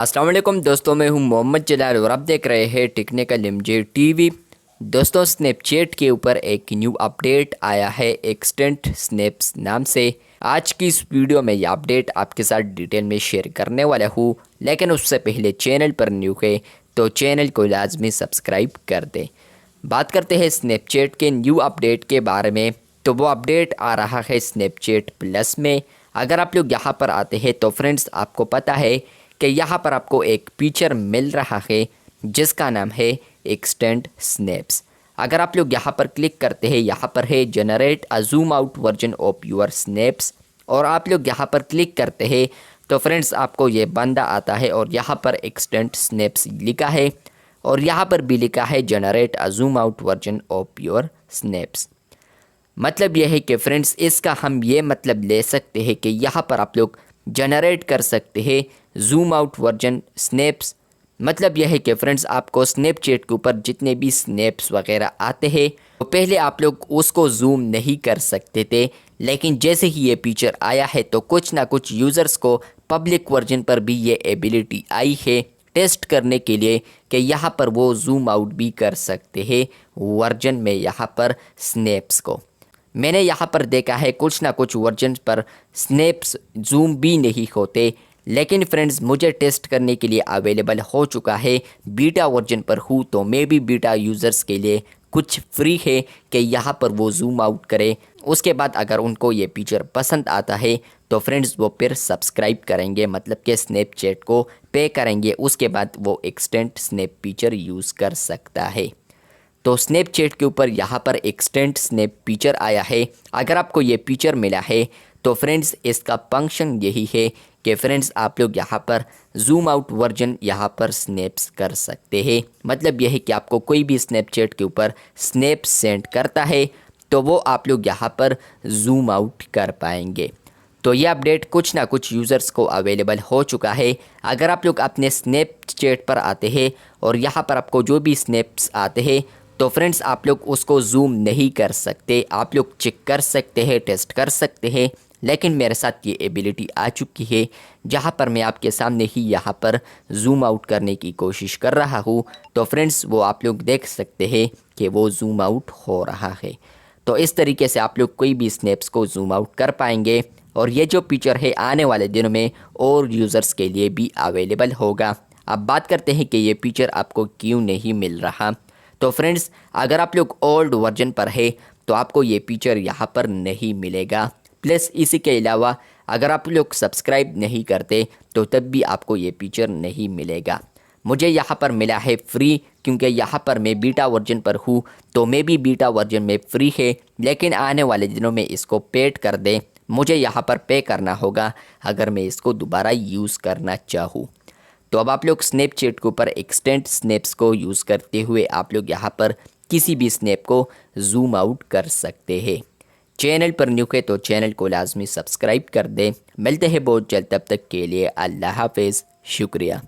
अस्सलाम वालेकुम दोस्तों, मैं हूं मोहम्मद जलाल और आप देख रहे हैं टेक्निकल एमजे टीवी। दोस्तों, स्नैपचैट के ऊपर एक न्यू अपडेट आया है एक्सटेंट स्नैप्स नाम से। आज की इस वीडियो में ये अपडेट आपके साथ डिटेल में शेयर करने वाला हूँ, लेकिन उससे पहले चैनल पर न्यू है तो चैनल को लाजमी सब्सक्राइब कर दें। बात करते हैं स्नैपचैट के न्यू अपडेट के बारे में। तो वो अपडेट आ रहा है स्नैपचैट प्लस में। अगर आप लोग यहाँ पर आते हैं तो फ्रेंड्स आपको पता है कि यहाँ पर आपको एक फीचर मिल रहा है जिसका नाम है एक्सटेंड स्नैप्स। अगर आप लोग यहाँ पर क्लिक करते हैं, यहाँ पर है generate a Zoom out version of your snaps, और आप लोग यहाँ पर क्लिक करते हैं तो फ्रेंड्स आपको ये बंदा आता है और यहाँ पर एक्सटेंड स्नैप्स लिखा है और यहाँ पर भी लिखा है generate a Zoom out version of your snaps. मतलब यह है कि फ्रेंड्स इसका हम ये मतलब ले सकते हैं कि यहाँ पर आप लोग जनरेट कर सकते हैं जूम आउट वर्जन स्नैप्स। मतलब यह है कि फ्रेंड्स आपको स्नैपचैट के ऊपर जितने भी स्नैप्स वगैरह आते हैं तो पहले आप लोग उसको जूम नहीं कर सकते थे, लेकिन जैसे ही ये फीचर आया है तो कुछ ना कुछ यूज़र्स को पब्लिक वर्जन पर भी ये एबिलिटी आई है टेस्ट करने के लिए कि यहाँ पर वो जूम आउट भी कर सकते हैं वर्जन में यहाँ पर स्नैप्स को। मैंने यहाँ पर देखा है कुछ ना कुछ वर्जन पर स्नैप्स जूम भी नहीं होते, लेकिन फ्रेंड्स मुझे टेस्ट करने के लिए अवेलेबल हो चुका है। बीटा वर्जन पर हूँ तो मे भी बीटा यूज़र्स के लिए कुछ फ्री है कि यहाँ पर वो जूम आउट करें। उसके बाद अगर उनको ये फीचर पसंद आता है तो फ्रेंड्स वो फिर सब्सक्राइब करेंगे, मतलब कि स्नैपचैट को पे करेंगे। उसके बाद वो एक्सटेंड स्नैप फीचर यूज़ कर सकता है। तो स्नैपचैट के ऊपर यहाँ पर एक्सटेंड स्नैप फीचर आया है। अगर आपको ये फीचर मिला है तो फ्रेंड्स इसका फंक्शन यही है कि फ्रेंड्स आप लोग यहाँ पर जूम आउट वर्जन यहाँ पर स्नैप्स कर सकते हैं। मतलब यह है कि आपको कोई भी स्नैपचैट के ऊपर स्नैप सेंड करता है तो वो आप लोग यहाँ पर जूम आउट कर पाएंगे। तो ये अपडेट कुछ ना कुछ यूज़र्स को अवेलेबल हो चुका है। अगर आप लोग अपने स्नैपचैट पर आते हैं और यहाँ पर आपको जो भी स्नैप्स आते हैं तो फ्रेंड्स आप लोग उसको जूम नहीं कर सकते। आप लोग चेक कर सकते हैं, टेस्ट कर सकते हैं, लेकिन मेरे साथ ये एबिलिटी आ चुकी है जहाँ पर मैं आपके सामने ही यहाँ पर जूम आउट करने की कोशिश कर रहा हूँ। तो फ्रेंड्स वो आप लोग देख सकते हैं कि वो जूम आउट हो रहा है। तो इस तरीके से आप लोग कोई भी स्नैप्स को जूम आउट कर पाएंगे और ये जो फीचर है आने वाले दिनों में और यूज़र्स के लिए भी अवेलेबल होगा। अब बात करते हैं कि ये फीचर आपको क्यों नहीं मिल रहा। तो फ्रेंड्स अगर आप लोग ओल्ड वर्जन पर है तो आपको ये फीचर यहाँ पर नहीं मिलेगा। प्लस इसी के अलावा अगर आप लोग सब्सक्राइब नहीं करते तो तब भी आपको ये फीचर नहीं मिलेगा। मुझे यहाँ पर मिला है फ्री, क्योंकि यहाँ पर मैं बीटा वर्जन पर हूँ तो मैं भी बीटा वर्जन में फ्री है, लेकिन आने वाले दिनों में इसको पेड कर दें। मुझे यहाँ पर पे करना होगा अगर मैं इसको दोबारा यूज़ करना चाहूँ। तो अब आप लोग स्नैपचैट के ऊपर एक्सटेंड स्नैप्स को यूज़ करते हुए आप लोग यहाँ पर किसी भी स्नैप को जूम आउट कर सकते हैं। चैनल पर न्यू है तो चैनल को लाजमी सब्सक्राइब कर दें। मिलते हैं बहुत जल्द, तब तक के लिए अल्लाह हाफिज़, शुक्रिया।